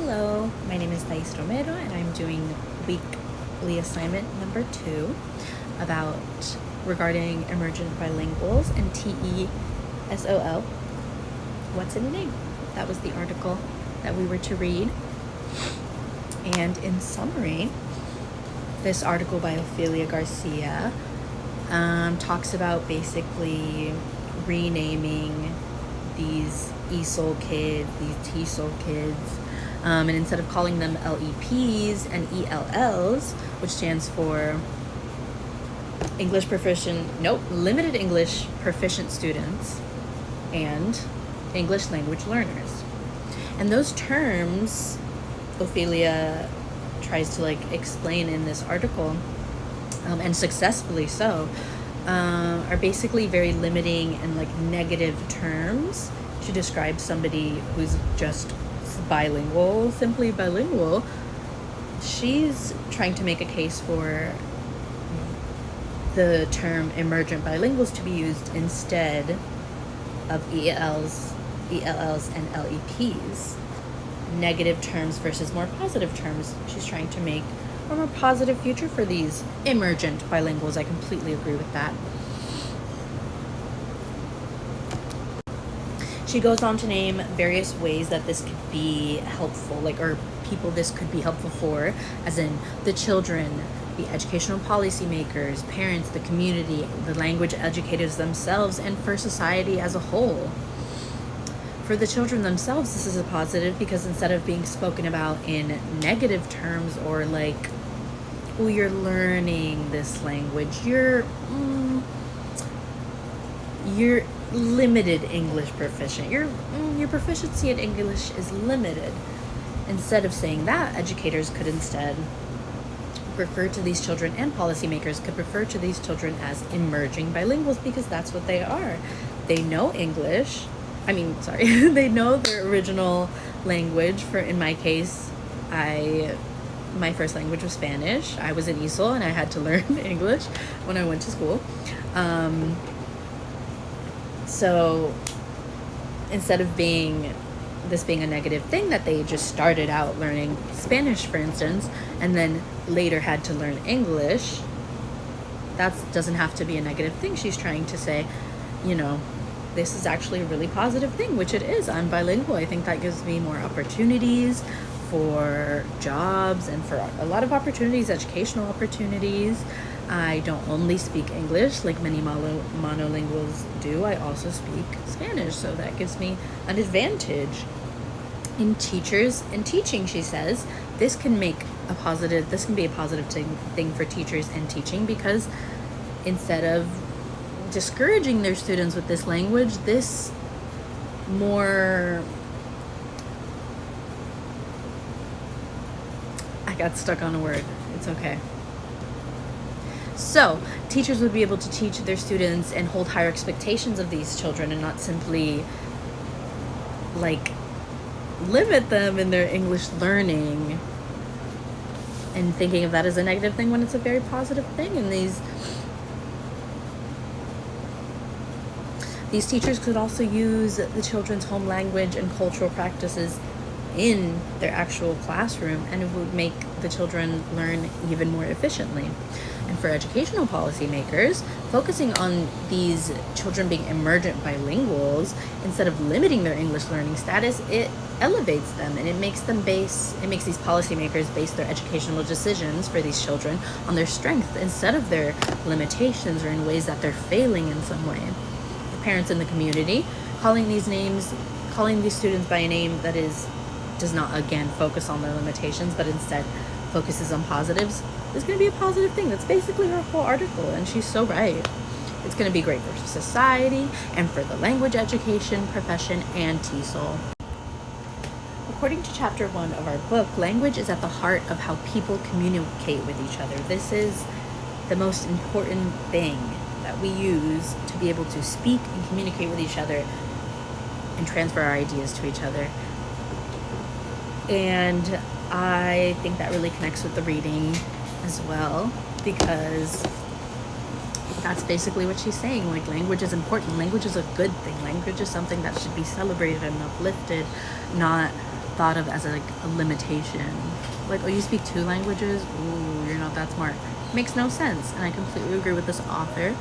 Hello, my name is Thais Romero and I'm doing weekly assignment number 2 regarding emergent bilinguals and TESOL. What's in a name? That was the article that we were to read. And in summary, this article by Ophelia Garcia talks about basically renaming these ESOL kids, these TESOL kids, and instead of calling them LEPs and ELLs, which stands for Limited English Proficient Students and English Language Learners. And those terms Ophelia tries to explain in this article, and successfully so, are basically very limiting and negative terms to describe somebody who's just bilingual, simply bilingual. She's trying to make a case for the term emergent bilinguals to be used instead of ELLs and LEPs. Negative terms versus more positive terms. She's trying to make a more positive future for these emergent bilinguals. I completely agree with that. She goes on to name various ways that this could be helpful, or people this could be helpful for, as in the children, the educational policymakers, parents, the community, the language educators themselves, and for society as a whole. For the children themselves, this is a positive because instead of being spoken about in negative terms or oh, you're learning this language, you're limited English proficient. Your proficiency in English is limited. Instead of saying that, educators could instead refer to these children, and policymakers could refer to these children as emerging bilinguals, because that's what they are. They know English. They know their original language. In my case, my first language was Spanish. I was in ESOL and I had to learn English when I went to school. So instead of this being a negative thing that they just started out learning Spanish, for instance, and then later had to learn English, that doesn't have to be a negative thing. She's trying to say, this is actually a really positive thing, which it is. I'm bilingual. I think that gives me more opportunities for jobs and for a lot of opportunities, educational opportunities. I don't only speak English like many monolinguals do. I also speak Spanish, so that gives me an advantage. In teaching, she says, this can be a positive thing for teachers and teaching, because instead of discouraging their students with this language, I got stuck on a word. It's okay. So, teachers would be able to teach their students and hold higher expectations of these children, and not simply limit them in their English learning and thinking of that as a negative thing when it's a very positive thing. And these teachers could also use the children's home language and cultural practices in their actual classroom, and it would make the children learn even more efficiently. And for educational policymakers, focusing on these children being emergent bilinguals instead of limiting their English learning status, it elevates them, and it makes these policymakers base their educational decisions for these children on their strength instead of their limitations or in ways that they're failing in some way. The parents in the community calling these students by a name that does not again focus on their limitations, but instead focuses on positives, is going to be a positive thing. That's basically her whole article, and she's so right. It's going to be great for society and for the language education profession and TESOL. According to chapter 1 of our book, language is at the heart of how people communicate with each other. This is the most important thing that we use to be able to speak and communicate with each other and transfer our ideas to each other. And I think that really connects with the reading as well, because that's basically what she's saying. Language is important. Language is a good thing. Language is something that should be celebrated and uplifted, not thought of as like a limitation. Like, oh, you speak 2 languages? Ooh, you're not that smart. Makes no sense. And I completely agree with this author.